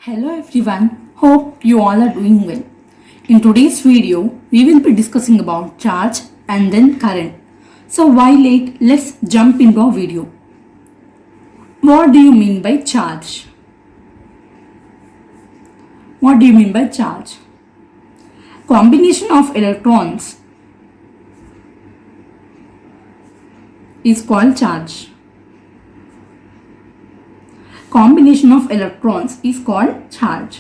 Hello everyone, hope you all are doing well. In today's video, we will be discussing about charge and then current. So why late? Let's jump into our video. What do you mean by charge? What do you mean by charge? Combination of electrons is called charge. Combination of electrons is called charge.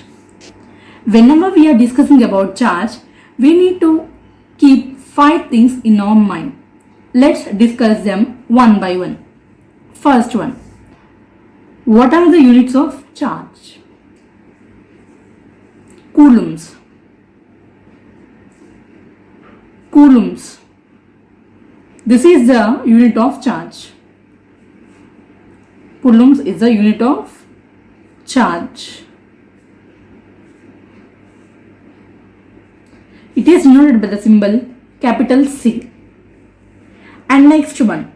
Whenever we are discussing about charge, we need to keep 5 things in our mind. Let's discuss them one by one. First one, what are the units of charge? Coulombs. Coulombs. This is the unit of charge. Coulombs is the unit of charge. It is denoted by the symbol capital C. And next one.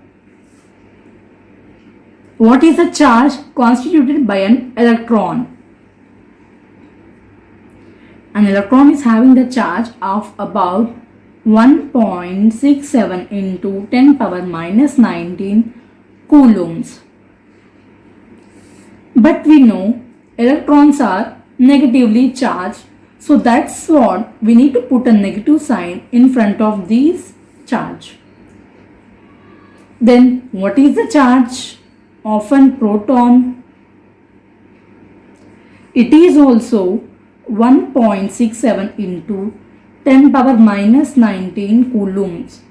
What is the charge constituted by an electron? An electron is having the charge of about 1.67 into 10 power minus 19 coulombs. But we know electrons are negatively charged, so that's what we need to put a negative sign in front of these charge. Then what is the charge of a proton? It is also 1.67 into 10 power minus 19 coulombs.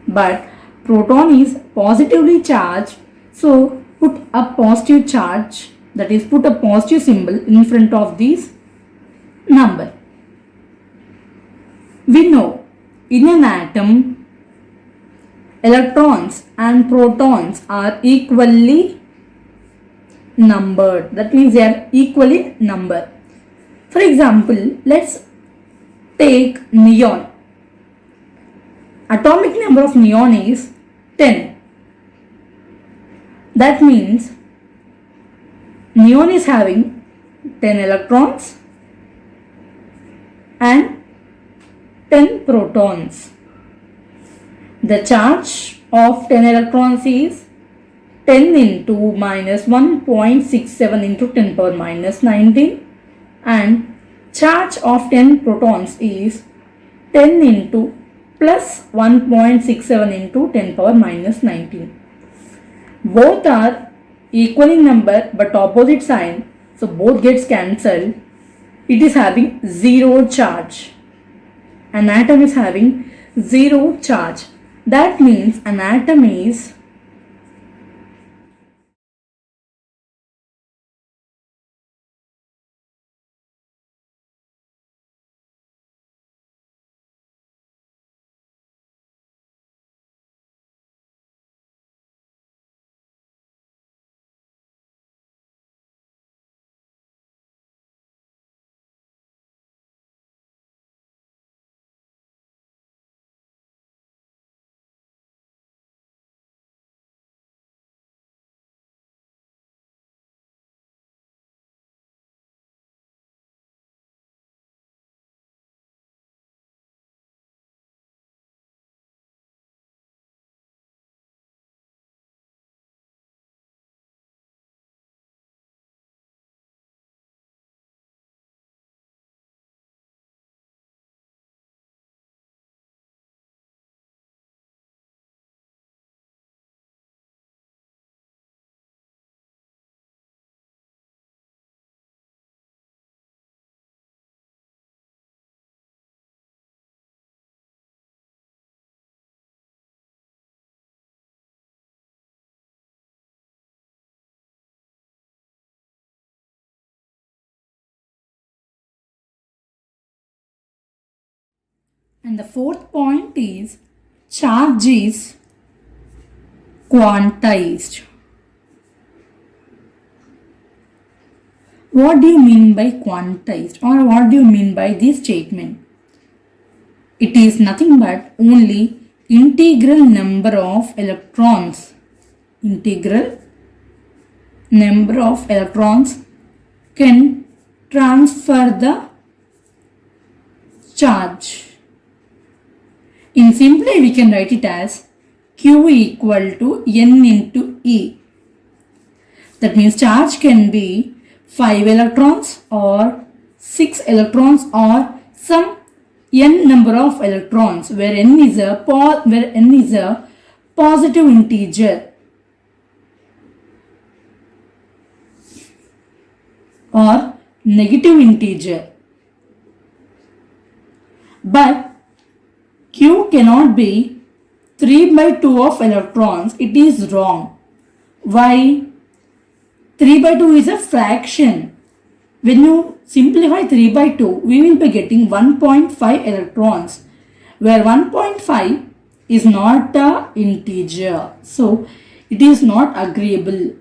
But proton is positively charged, so put a positive charge, that is put a positive symbol in front of this number. We know in an atom electrons and protons are equally numbered. That means they are equally numbered. For example, let's take neon. Atomic number of neon is 10. That means neon is having 10 electrons and 10 protons. The charge of 10 electrons is 10 into minus 1.67 into 10 power minus 19, and charge of 10 protons is 10 into plus 1.67 into 10 power minus 19. Both are equal in number but opposite sign, so both gets cancelled. It is having zero charge. An atom is having zero charge. That means an atom is and the fourth point is charge is quantized. What do you mean by quantized, or what do you mean by this statement? It is nothing but only integral number of electrons. Integral number of electrons can transfer the charge. In simply we can write it as Q equal to N into E. That means charge can be 5 electrons or 6 electrons or some n number of electrons where n is a positive integer or negative integer. But Q cannot be 3 by 2 of electrons. It is wrong. Why? 3 by 2 is a fraction. When you simplify 3 by 2, we will be getting 1.5 electrons, where 1.5 is not a integer. So, it is not agreeable.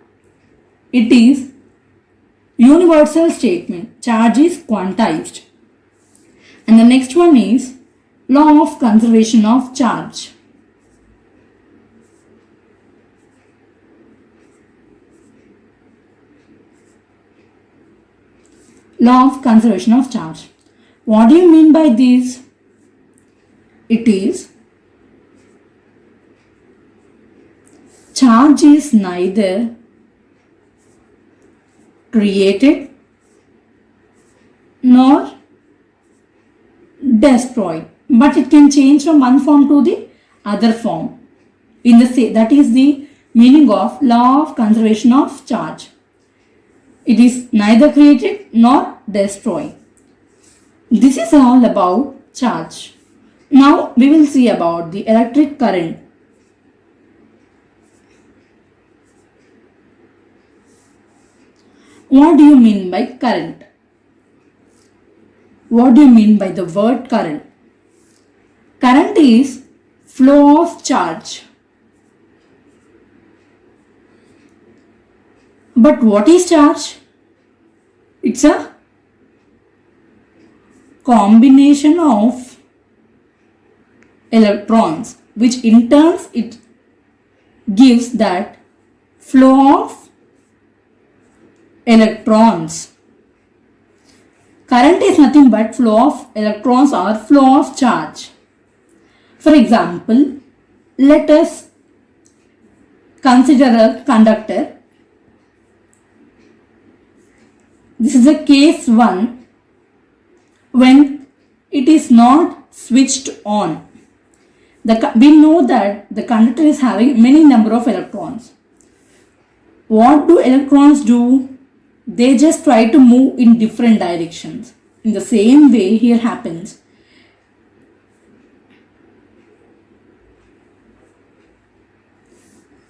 It is universal statement. Charge is quantized. And the next one is law of conservation of charge. Law of conservation of charge. What do you mean by this? It is charge is neither created nor destroyed, but it can change from one form to the other form. That is the meaning of law of conservation of charge. It is neither created nor destroyed. This is all about charge. Now we will see about the electric current. What do you mean by current? What do you mean by the word current? Current is flow of charge. But what is charge? It's a combination of electrons, which in turn it gives that flow of electrons. Current is nothing but flow of electrons or flow of charge. For example, let us consider a conductor. This is a case 1 when it is not switched on. We know that the conductor is having many number of electrons. What do electrons do? They just try to move in different directions. In the same way here happens.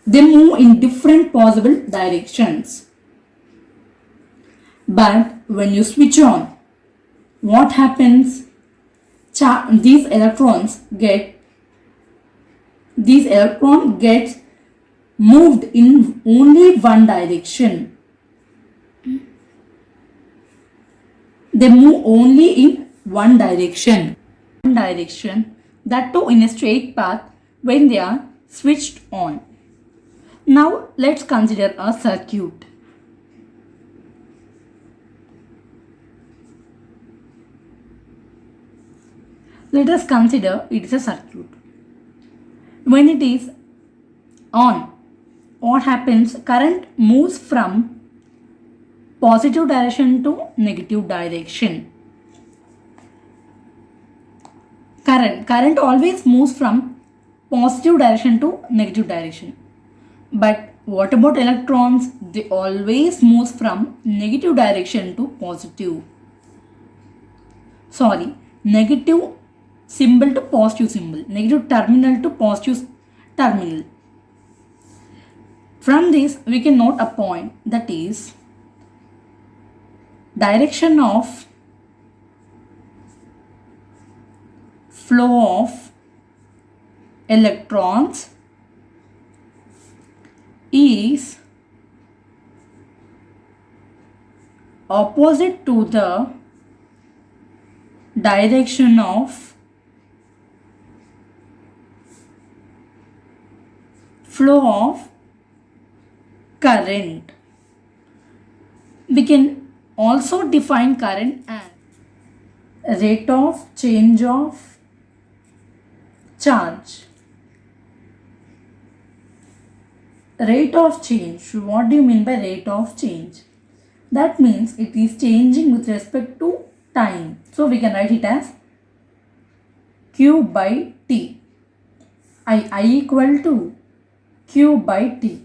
They move in different possible directions. But when you switch on, what happens? These electrons gets moved in only one direction. They move only in one direction. That too in a straight path when they are switched on. Now let's consider a circuit. Let us consider it is a circuit. When it is on, what happens? Current moves from positive direction to negative direction. Current always moves from positive direction to negative direction. But what about electrons? They always move from negative direction to positive. Negative symbol to positive symbol, negative terminal to positive terminal. From this we can note a point, that is direction of flow of electrons is opposite to the direction of flow of current. We can also define current as rate of change of charge. Rate of change. What do you mean by rate of change? That means it is changing with respect to time. So we can write it as Q by T. I equal to Q by T.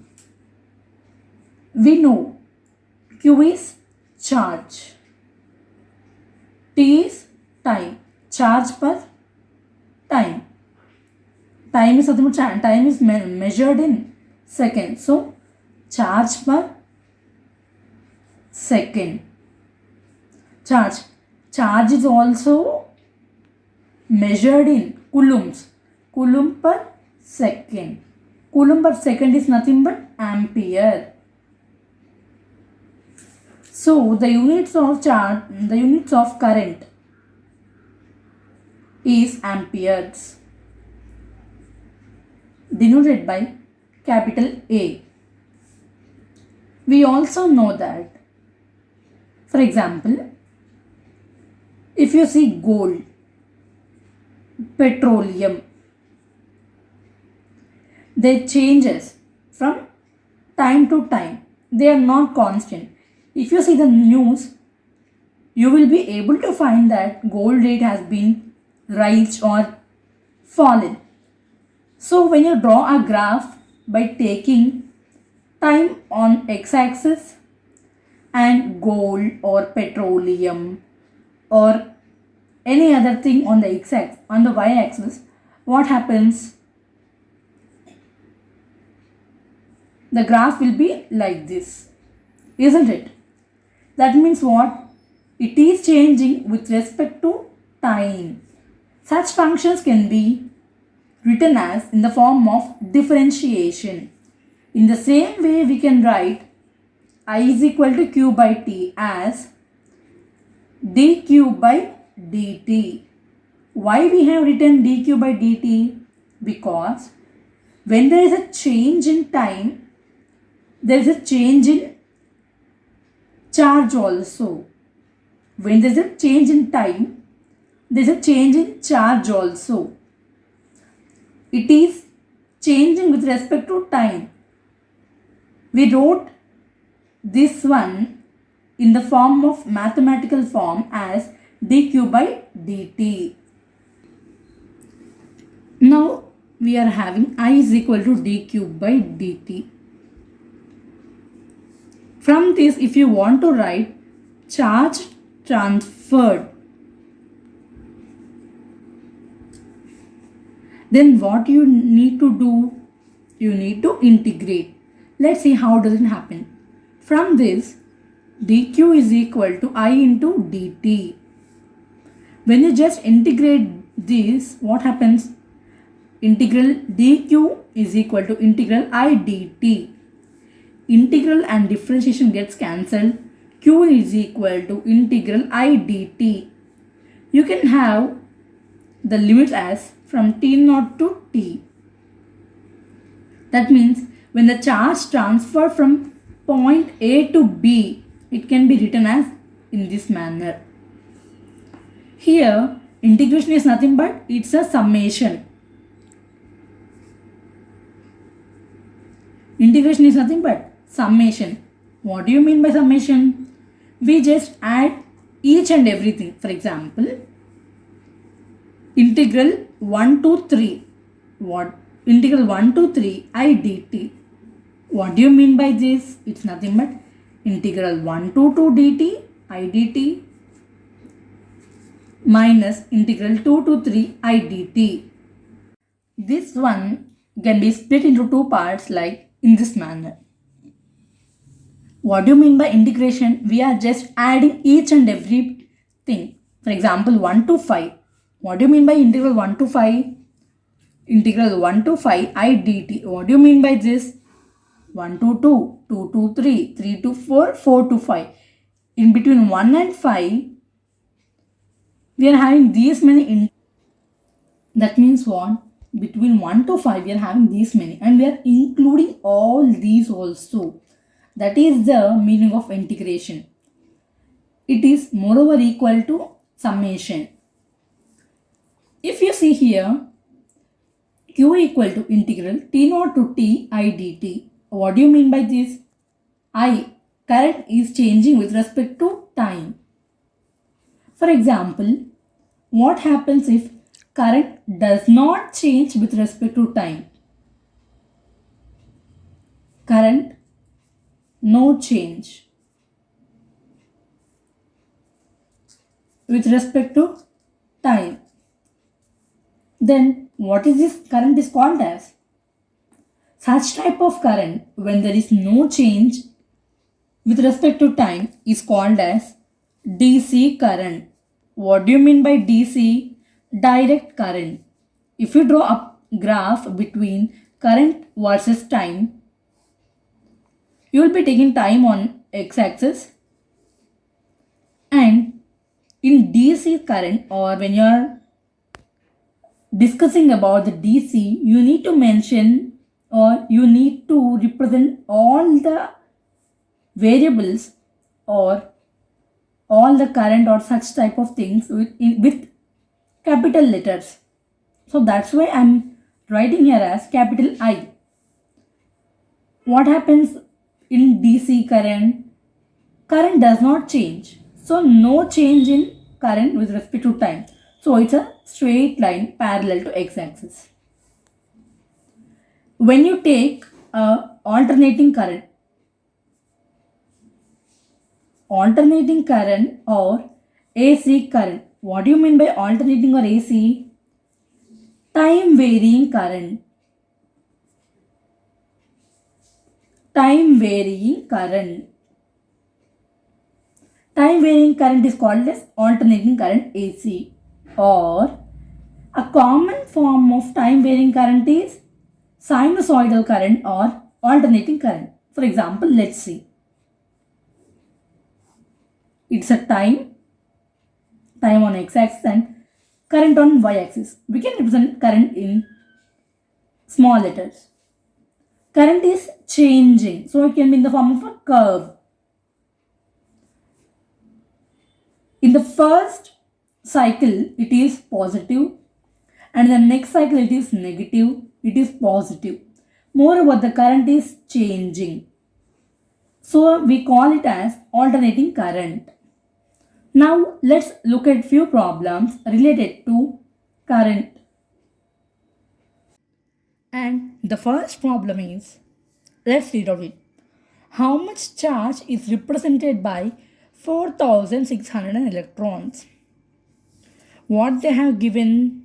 We know Q is charge, T is time, charge per time. Time is nothing but time is measured in seconds. So charge per second. Charge is also measured in coulombs. Coulomb per second. Coulomb per second is nothing but ampere. So the units of charge, the units of current is amperes, denoted by capital A. We also know that, for example, if you see gold, petroleum, they changes from time to time. They are not constant. If you see the news, you will be able to find that gold rate has been rise or fallen. So when you draw a graph by taking time on x-axis and gold or petroleum or any other thing on the x-axis, on the y-axis, what happens? The graph will be like this, isn't it? That means what? It is changing with respect to time. Such functions can be written as in the form of differentiation. In the same way, we can write I is equal to Q by T as dQ by dt. Why we have written dQ by dt? Because when there is a change in time, there is a change in charge also. When there is a change in time, there is a change in charge also. It is changing with respect to time. We wrote this one in the form of mathematical form as dQ by dt. Now we are having I is equal to dQ by dt. From this, if you want to write charge transferred, then what you need to do? You need to integrate. Let's see how does it happen. From this, dq is equal to I into dt. When you just integrate this, what happens? Integral dq is equal to integral I dt. Integral and differentiation gets cancelled. Q is equal to integral I dt. You can have the limits as from t0 to t. That means when the charge transfer from point A to B, it can be written as in this manner. Here, integration is nothing but it's a summation. Integration is nothing but summation. What do you mean by summation? We just add each and everything. For example, integral 1 to 3. What? Integral 1 to 3 I dt. What do you mean by this? It's nothing but integral 1 to 2 dt I dt minus integral 2 to 3 I dt. This one can be split into two parts like in this manner. What do you mean by integration? We are just adding each and every thing. For example, 1 to 5. What do you mean by integral 1 to 5? Integral 1 to 5 I dt. What do you mean by this? 1 to 2, 2 to 3, 3 to 4, 4 to 5. In between 1 and 5, we are having these many. That means what? Between 1 to 5, we are having these many. And we are including all these also. That is the meaning of integration. it is moreover equal to summation. If you see here, Q equal to integral T naught to T I dt. What do you mean by this? I, current is changing with respect to time. For example, what happens if current does not change with respect to time? Current, no change with respect to time. Then what is this current is called as? Such type of current when there is no change with respect to time is called as DC current. What do you mean by DC? Direct current. If you draw a graph between current versus time, you will be taking time on x-axis, and in DC current, or when you are discussing about the DC, you need to mention or you need to represent all the variables or all the current or such type of things with capital letters. So that's why I'm writing here as capital I. What happens in DC current? Current does not change. So no change in current with respect to time. So it's a straight line parallel to x-axis. When you take a alternating current or AC current. What do you mean by alternating or AC? Time varying current. Time varying current. Time varying current is called as alternating current AC, or a common form of time varying current is sinusoidal current or alternating current. For example, let's see. It's a time on x-axis and current on y-axis. We can represent current in small letters. Current is changing, so it can be in the form of a curve. In the first cycle, it is positive, and in the next cycle, it is negative, it is positive. Moreover, the current is changing. So we call it as alternating current. Now let's look at few problems related to current. And the first problem is, let's read out it. How much charge is represented by 4600 electrons? What they have given,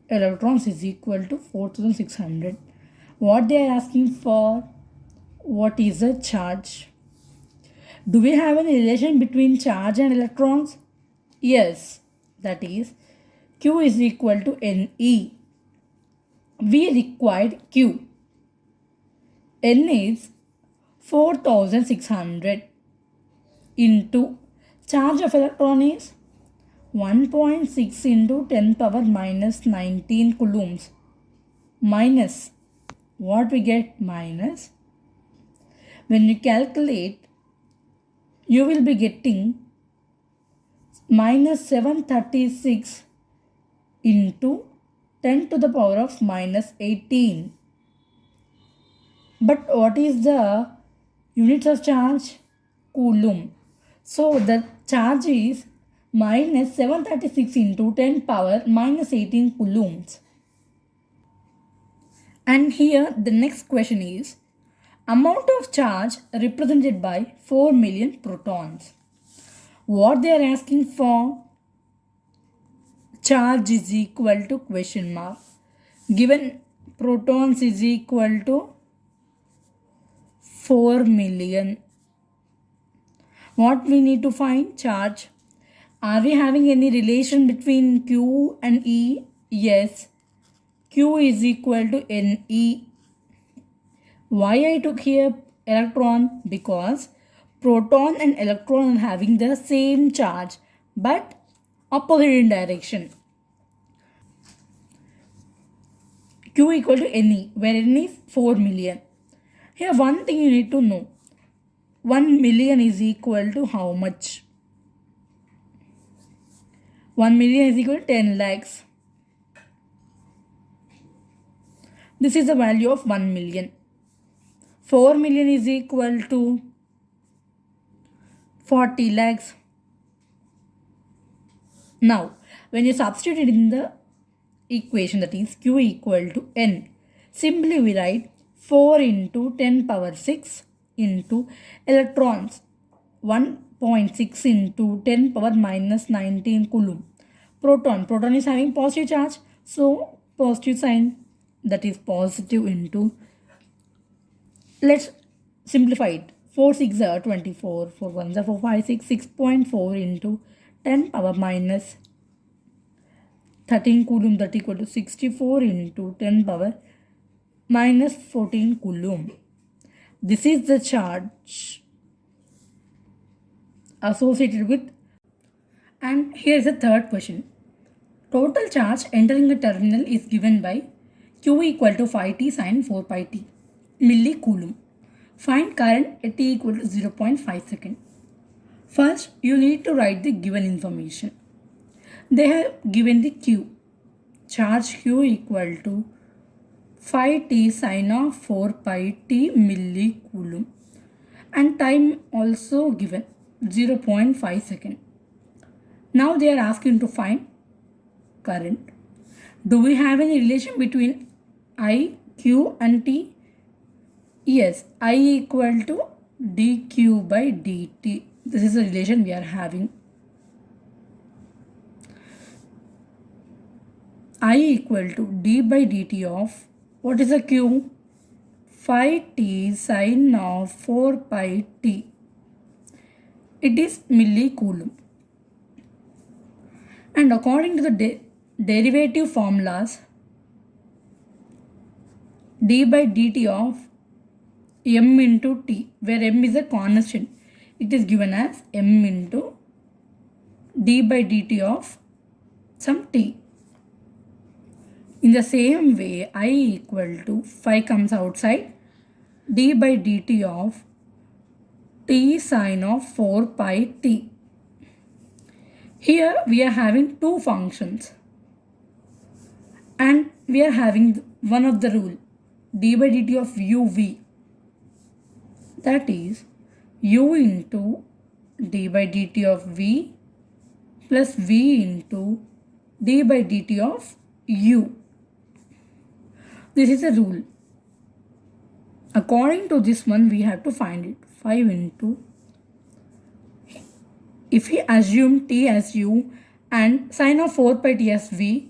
electrons is equal to 4600. What they are asking for, what is the charge? Do we have any relation between charge and electrons? Yes, that is Q is equal to NE. We required Q. N is 4600 into charge of electron is 1.6 into 10 power minus 19 coulombs minus what we get minus. When you calculate, you will be getting minus 736 into 10 to the power of minus 18. But what is the units of charge? Coulomb. So the charge is minus 736 into 10 power minus 18 coulombs. And here the next question is, amount of charge represented by 4 million protons. What they are asking for? Charge is equal to question mark. Given protons is equal to 4 million. What we need to find? Charge. Are we having any relation between Q and E? Yes. Q is equal to NE. Why I took here electron? Because proton and electron are having the same charge but opposite in direction. Q equal to NE, where N is 4 million. Here one thing you need to know. 1 million is equal to how much? 1 million is equal to 10 lakhs. This is the value of 1 million. 4 million is equal to 40 lakhs. Now, when you substitute it in the equation, that is Q equal to N, simply we write 4 into 10 power 6 into electrons 1.6 into 10 power minus 19 coulomb. Proton is having positive charge, so positive sign, that is positive into, let's simplify it. 4 6 are 24, 4 1 are 4 5 6, 6.4 into 10 power minus 13 coulomb, that equal to 64 into 10 power minus 14 coulomb. This is the charge associated with. And here is the third question. Total charge entering a terminal is given by Q equal to 5t sin 4 pi t millicoulomb. Find current at t equal to 0.5 second. First, you need to write the given information. They have given the Q. Charge Q equal to 5t sin of 4 pi t millicoulomb. And time also given 0.5 second. Now they are asking to find current. Do we have any relation between I, Q and T? Yes, I equal to dq by dt. This is the relation we are having. I equal to d by dt of, what is the Q? 5t sin of 4 pi t. It is millicoulomb. And according to the derivative formulas, d by dt of m into t, where m is a constant, it is given as m into d by dt of some t. In the same way, I equal to 5 comes outside, d by dt of t sin of 4 pi t. Here we are having two functions and we are having one of the rule, d by dt of uv, that is u into d by dt of v plus v into d by dt of u. This is a rule. According to this one, we have to find it. 5 into, if we assume t as u and sin of 4 pi t as v,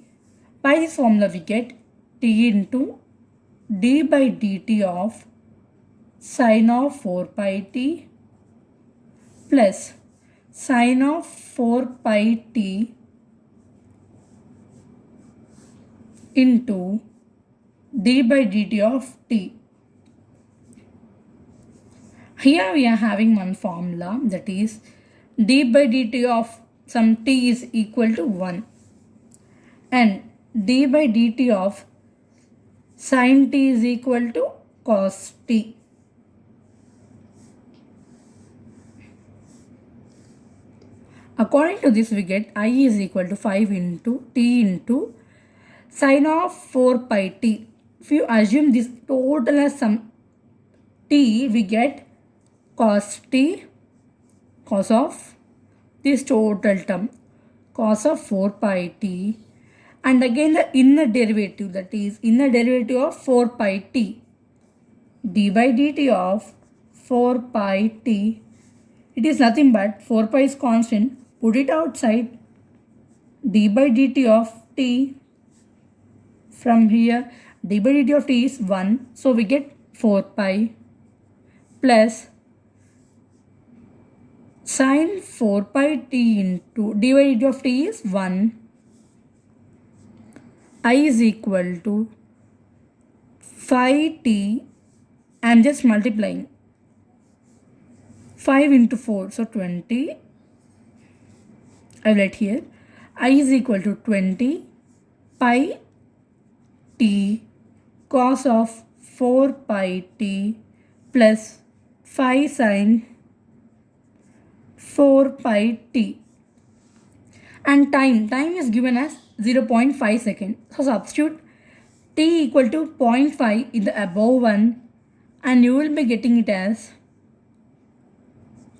by this formula we get t into d by dt of sin of 4 pi t plus sin of 4 pi t into d by dt of t. Here we are having one formula, that is d by dt of some t is equal to 1 and d by dt of sin t is equal to cos t. According to this, we get I is equal to 5 into t into sin of 4 pi t. If you assume this total as some t, we get cos t, cos of this total term, cos of 4 pi t, and again the inner derivative, that is inner derivative of 4 pi t, d by dt of 4 pi t. It is nothing but 4 pi is constant, put it outside, d by dt of t. From here, d by dt of t is 1, so we get 4 pi plus sin 4 pi t into d by dt of t is 1. I is equal to 5t. I am just multiplying 5 into 4, so 20. I will write here I is equal to 20 pi t cos of 4 pi t plus 5 sin 4 pi t. And time is given as 0.5 second. So substitute t equal to 0.5 in the above one and you will be getting it as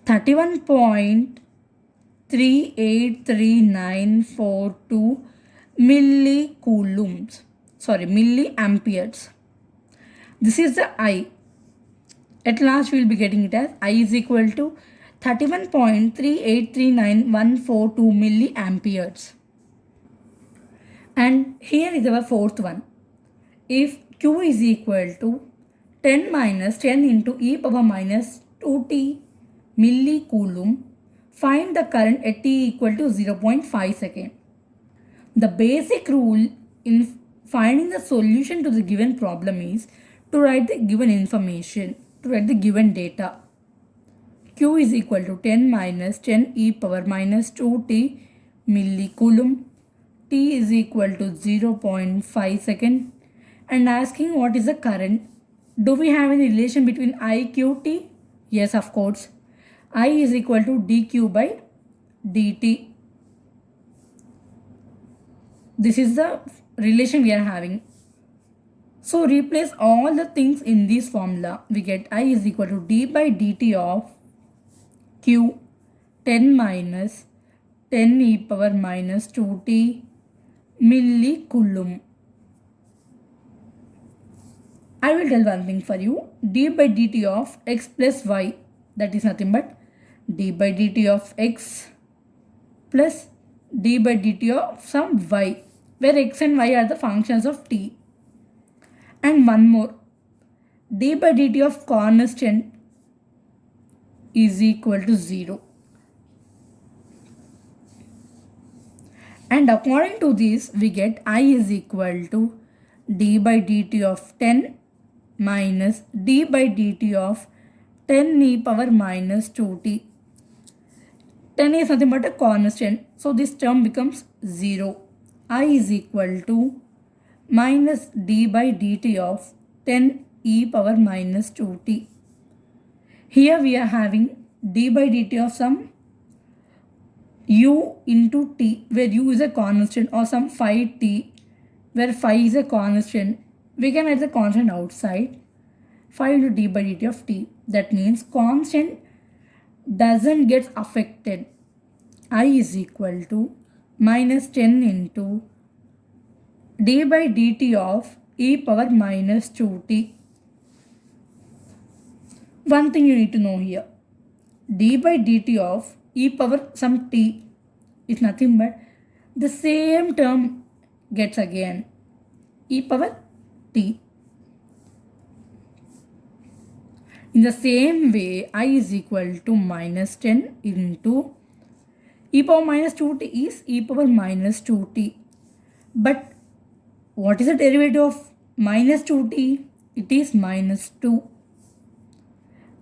31.38392 millicoulombs. Milliamperes. This is the I. At last we will be getting it as I is equal to 31.3839142 milliamperes. And here is our fourth one. If Q is equal to 10 minus 10 into e power minus 2t millicoulomb, find the current at t equal to 0.5 second. The basic rule in finding the solution to the given problem is to write the given information, to write the given data. Q is equal to 10 minus 10 e power minus 2t millicoulomb. T is equal to 0.5 second. And asking what is the current. Do we have any relation between I, Q, T? Yes, of course. I is equal to dq by dt. This is the relation we are having. So replace all the things in this formula. We get I is equal to d by dt of Q 10 minus 10 e power minus 2t millicoulomb. I will tell one thing for you. D by dt of x plus y, that is nothing but d by dt of x plus d by dt of some y, where x and y are the functions of t. And one more, d by dt of constant is equal to 0. And according to this, we get I is equal to d by dt of 10 minus d by dt of 10 e power minus 2t. 10 is nothing but a constant, so this term becomes 0. I is equal to minus d by dt of 10 e power minus 2t. Here we are having d by dt of some u into t, where u is a constant, or some phi t, where phi is a constant. We can write the constant outside. Phi into d by dt of t. That means constant doesn't get affected. I is equal to minus 10 into d by dt of e power minus 2t. One thing you need to know here. D by dt of e power some t is nothing but the same term gets again. E power t. In the same way, I is equal to minus 10 into e power minus 2t is e power minus 2t. But what is the derivative of minus 2t? It is minus 2.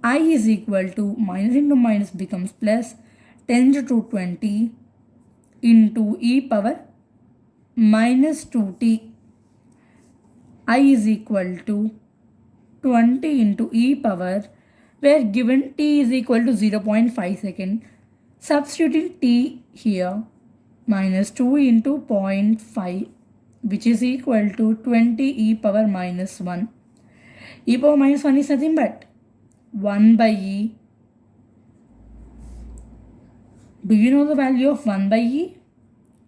I is equal to minus into minus becomes plus 10 to 20 into e power minus 2t. I is equal to 20 into e power, where given t is equal to 0.5 second. Substituting t here, minus 2 into 0.5, which is equal to 20 e power minus 1. E power minus 1 is nothing but 1 by e. Do you know the value of 1 by e?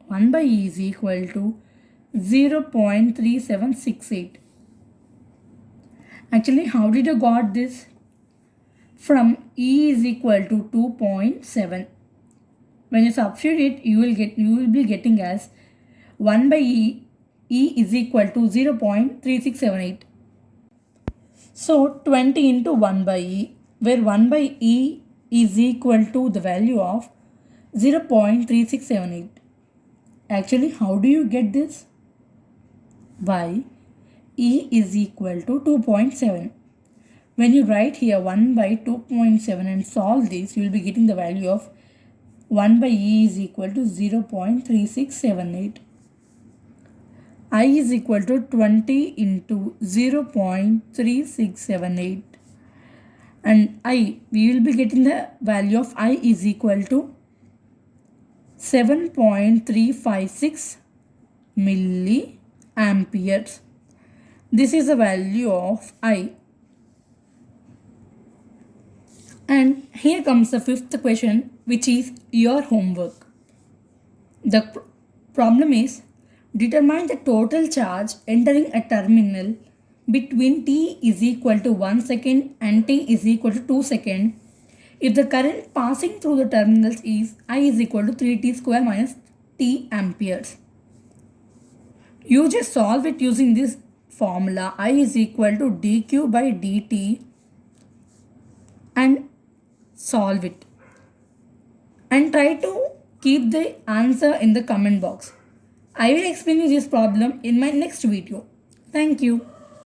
1 by e is equal to 0.3768. Actually, how did you got this? From e is equal to 2.7. When you substitute it, you will be getting as 1 by e is equal to 0.3678. So 20 into 1 by e, where 1 by e is equal to the value of 0.3678. Actually, how do you get this? By e is equal to 2.7. When you write here 1 by 2.7 and solve this, you will be getting the value of 1 by e is equal to 0.3678. I is equal to 20 into 0.3678. and I, we will be getting the value of I is equal to 7.356 milliamperes. This is the value of I. And here comes the fifth question, which is your homework. The problem is, determine the total charge entering a terminal between t is equal to 1 second and t is equal to 2 seconds if the current passing through the terminals is I is equal to 3t square minus t amperes. You just solve it using this formula, I is equal to dq by dt, and solve it. And try to keep the answer in the comment box. I will explain you this problem in my next video. Thank you.